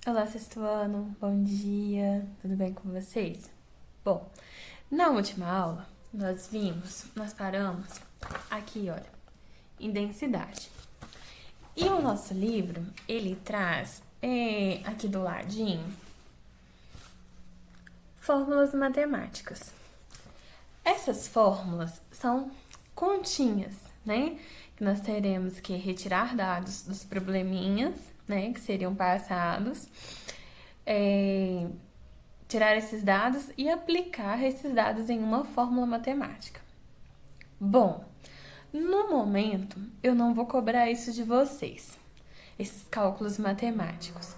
Olá, sexto ano, bom dia, tudo bem com vocês? Bom, na última aula nós paramos aqui, olha, em densidade. E o nosso livro, ele traz aqui do ladinho fórmulas matemáticas. Essas fórmulas são continhas, né? Que nós teremos que retirar dados dos probleminhas, né? Que seriam passados. Tirar esses dados e aplicar esses dados em uma fórmula matemática. Bom, no momento eu não vou cobrar isso de vocês, esses cálculos matemáticos,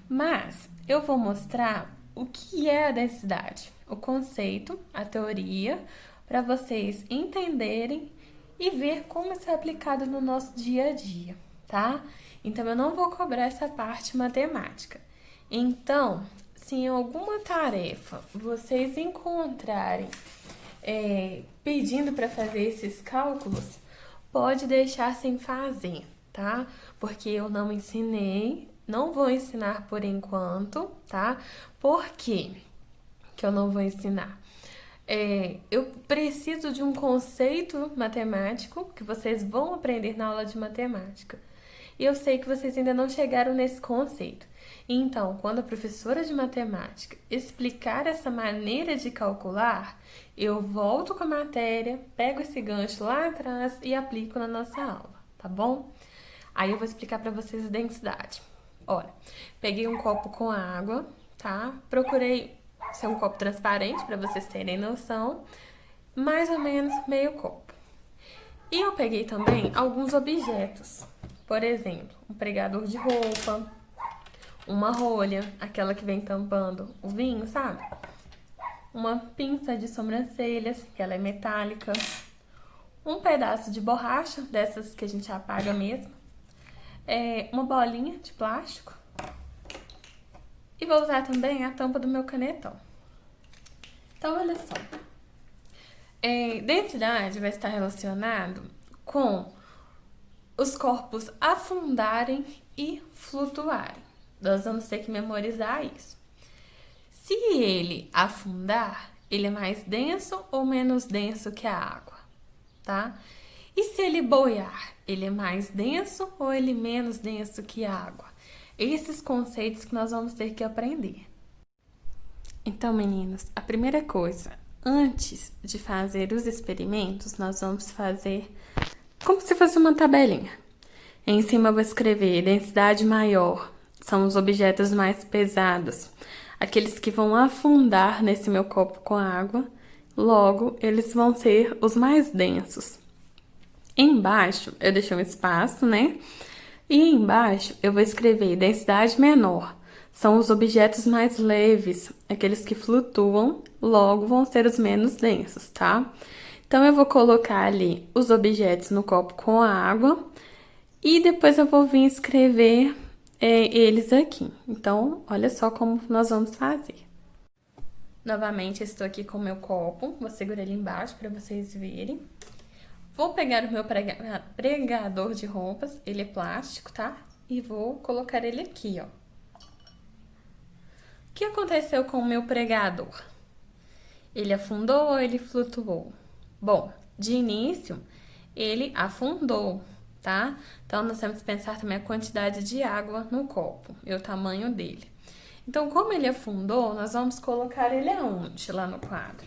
mas eu vou mostrar o que é a densidade, o conceito, a teoria, para vocês entenderem e ver como isso é aplicado no nosso dia a dia, tá? Então eu não vou cobrar essa parte matemática. Então, se em alguma tarefa vocês encontrarem pedindo para fazer esses cálculos, pode deixar sem fazer, tá? Porque eu não ensinei, não vou ensinar por enquanto, tá? Por quê que eu não vou ensinar? Eu preciso de um conceito matemático que vocês vão aprender na aula de matemática. E eu sei que vocês ainda não chegaram nesse conceito. Então, quando a professora de matemática explicar essa maneira de calcular, eu volto com a matéria, pego esse gancho lá atrás e aplico na nossa aula, tá bom? Aí eu vou explicar para vocês a densidade. Olha, peguei um copo com água, tá? Procurei ser um copo transparente para vocês terem noção, mais ou menos meio copo. E eu peguei também alguns objetos. Por exemplo, um pregador de roupa, uma rolha, aquela que vem tampando o vinho, sabe? Uma pinça de sobrancelhas, que ela é metálica. Um pedaço de borracha, dessas que a gente apaga mesmo. Uma bolinha de plástico. E vou usar também a tampa do meu canetão. Então, olha só. Densidade vai estar relacionado com os corpos afundarem e flutuarem. Nós vamos ter que memorizar isso. Se ele afundar, ele é mais denso ou menos denso que a água, tá? E se ele boiar, ele é mais denso ou ele menos denso que a água? Esses conceitos que nós vamos ter que aprender. Então, meninos, a primeira coisa, antes de fazer os experimentos, nós vamos fazer como se fosse uma tabelinha. Em cima eu vou escrever densidade maior, são os objetos mais pesados, aqueles que vão afundar nesse meu copo com água, logo eles vão ser os mais densos. Embaixo eu deixei um espaço, né? E embaixo eu vou escrever densidade menor, são os objetos mais leves, aqueles que flutuam, logo vão ser os menos densos, tá? Então eu vou colocar ali os objetos no copo com a água e depois eu vou vir escrever eles aqui. Então, olha só como nós vamos fazer. Novamente, estou aqui com o meu copo. Vou segurar ele embaixo para vocês verem. Vou pegar o meu pregador de roupas. Ele é plástico, tá? E vou colocar ele aqui, ó. O que aconteceu com o meu pregador? Ele afundou ou ele flutuou? Bom, de início, ele afundou, tá? Então, nós temos que pensar também a quantidade de água no copo e o tamanho dele. Então, como ele afundou, nós vamos colocar ele aonde lá no quadro?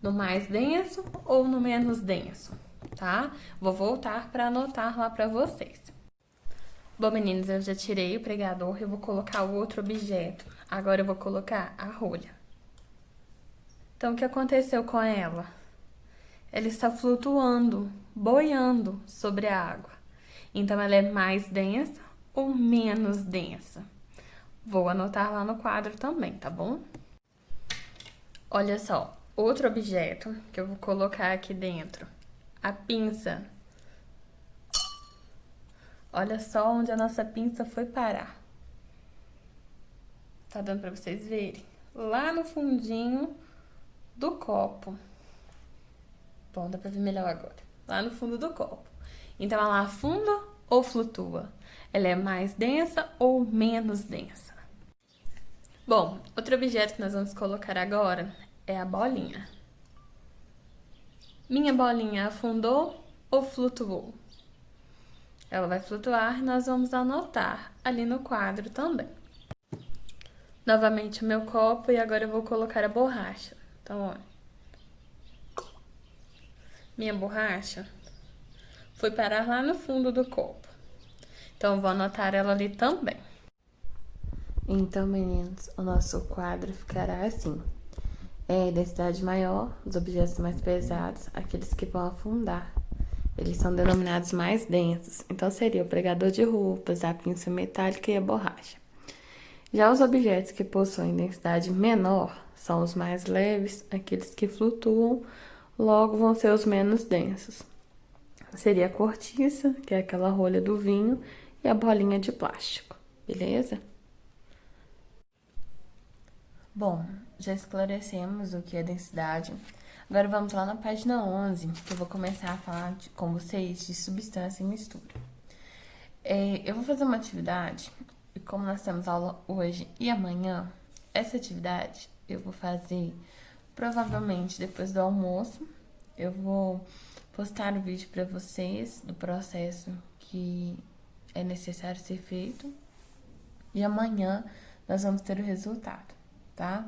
No mais denso ou no menos denso, tá? Vou voltar para anotar lá para vocês. Bom, meninos, eu já tirei o pregador, eu vou colocar o outro objeto. Agora eu vou colocar a rolha. Então, o que aconteceu com ela? Ela está flutuando, boiando sobre a água. Então, ela é mais densa ou menos densa? Vou anotar lá no quadro também, tá bom? Olha só, outro objeto que eu vou colocar aqui dentro. A pinça. Olha só onde a nossa pinça foi parar. Tá dando pra vocês verem? Lá no fundinho do copo. Bom, dá pra ver melhor agora. Lá no fundo do copo. Então, ela afunda ou flutua? Ela é mais densa ou menos densa? Bom, outro objeto que nós vamos colocar agora é a bolinha. Minha bolinha afundou ou flutuou? Ela vai flutuar e nós vamos anotar ali no quadro também. Novamente o meu copo e agora eu vou colocar a borracha. Então, ó. Minha borracha foi parar lá no fundo do copo. Então, eu vou anotar ela ali também. Então, meninos, o nosso quadro ficará assim. Densidade maior, os objetos mais pesados, aqueles que vão afundar. Eles são denominados mais densos. Então, seria o pregador de roupas, a pinça metálica e a borracha. Já os objetos que possuem densidade menor são os mais leves, aqueles que flutuam, logo vão ser os menos densos. Seria a cortiça, que é aquela rolha do vinho, e a bolinha de plástico, beleza? Bom, já esclarecemos o que é densidade. Agora vamos lá na página 11, que eu vou começar a falar com vocês de substância e mistura. Eu vou fazer uma atividade, e como nós temos aula hoje e amanhã, essa atividade eu vou fazer provavelmente depois do almoço. Eu vou postar o vídeo para vocês do processo que é necessário ser feito. E amanhã nós vamos ter o resultado, tá?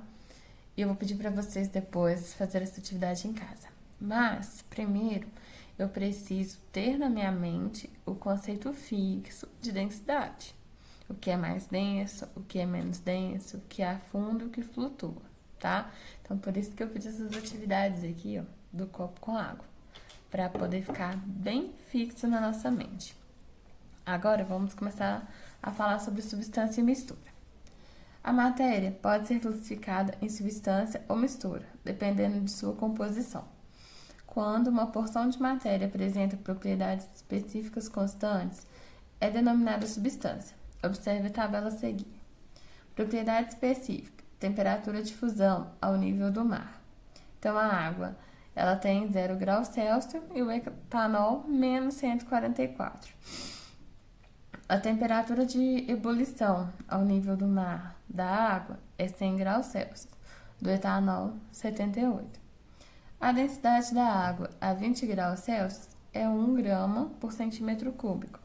E eu vou pedir para vocês depois fazer essa atividade em casa. Mas, primeiro, eu preciso ter na minha mente o conceito fixo de densidade. O que é mais denso, o que é menos denso, o que afunda e o que flutua, tá? Então, por isso que eu fiz essas atividades aqui, ó, do copo com água, para poder ficar bem fixo na nossa mente. Agora, vamos começar a falar sobre substância e mistura. A matéria pode ser classificada em substância ou mistura, dependendo de sua composição. Quando uma porção de matéria apresenta propriedades específicas constantes, é denominada substância. Observe a tabela a seguir. Propriedade específica: temperatura de fusão ao nível do mar. Então, a água, ela tem 0 graus Celsius e o etanol menos 144. A temperatura de ebulição ao nível do mar da água é 100 graus Celsius, do etanol 78. A densidade da água a 20 graus Celsius é 1 grama por centímetro cúbico.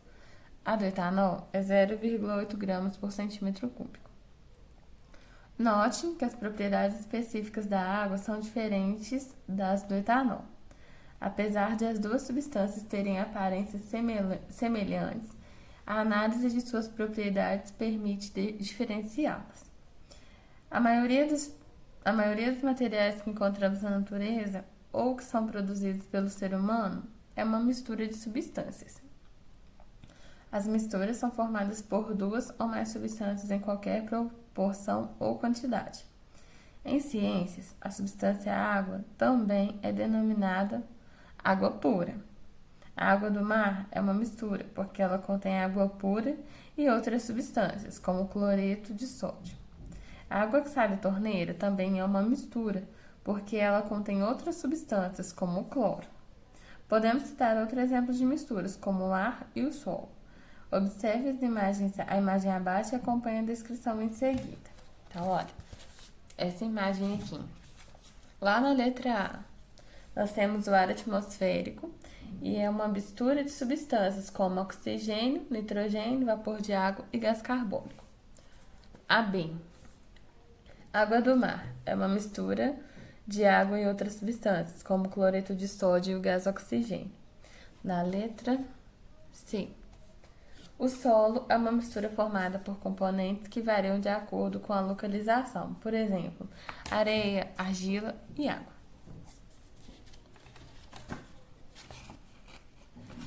A do etanol é 0,8 gramas por centímetro cúbico. Note que as propriedades específicas da água são diferentes das do etanol. Apesar de as duas substâncias terem aparências semelhantes, a análise de suas propriedades permite diferenciá-las. A maioria dos materiais que encontramos na natureza ou que são produzidos pelo ser humano é uma mistura de substâncias. As misturas são formadas por duas ou mais substâncias em qualquer proporção ou quantidade. Em ciências, a substância água também é denominada água pura. A água do mar é uma mistura, porque ela contém água pura e outras substâncias, como cloreto de sódio. A água que sai da torneira também é uma mistura, porque ela contém outras substâncias, como o cloro. Podemos citar outros exemplos de misturas, como o ar e o solo. Observe a imagem abaixo e acompanhe a descrição em seguida. Então, olha, essa imagem aqui. Lá na letra A, nós temos o ar atmosférico, e é uma mistura de substâncias como oxigênio, nitrogênio, vapor de água e gás carbônico. A B. Água do mar é uma mistura de água e outras substâncias, como cloreto de sódio e o gás oxigênio. Na letra C. O solo é uma mistura formada por componentes que variam de acordo com a localização, por exemplo, areia, argila e água.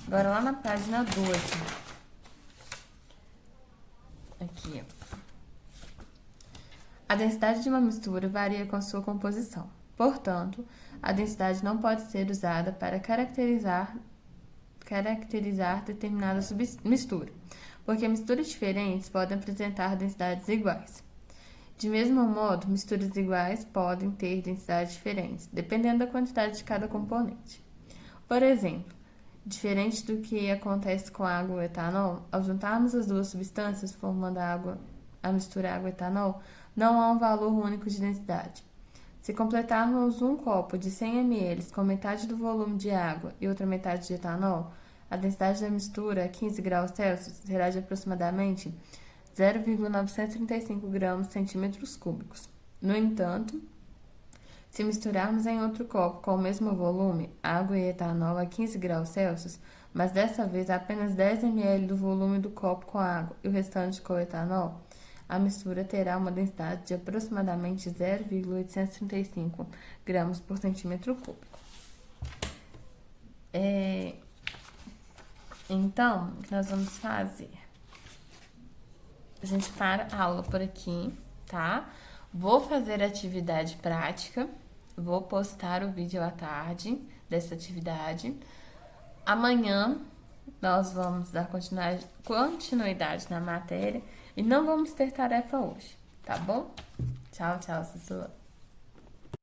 Agora lá na página 12. Aqui, ó. A densidade de uma mistura varia com a sua composição. Portanto, a densidade não pode ser usada para caracterizar determinada mistura, porque misturas diferentes podem apresentar densidades iguais. De mesmo modo, misturas iguais podem ter densidades diferentes, dependendo da quantidade de cada componente. Por exemplo, diferente do que acontece com a água e o etanol, ao juntarmos as duas substâncias formando a água a mistura água e etanol, não há um valor único de densidade. Se completarmos um copo de 100 ml com metade do volume de água e outra metade de etanol, a densidade da mistura a 15 graus Celsius será de aproximadamente 0,935 gramas centímetros cúbicos. No entanto, se misturarmos em outro copo com o mesmo volume, água e etanol a 15 graus Celsius, mas dessa vez apenas 10 ml do volume do copo com água e o restante com etanol, a mistura terá uma densidade de aproximadamente 0,835 gramas por centímetro cúbico. Então, o que nós vamos fazer? A gente para a aula por aqui, tá? Vou fazer a atividade prática, vou postar o vídeo à tarde dessa atividade. Amanhã nós vamos dar continuidade na matéria e não vamos ter tarefa hoje, tá bom? Tchau, tchau, Sussu.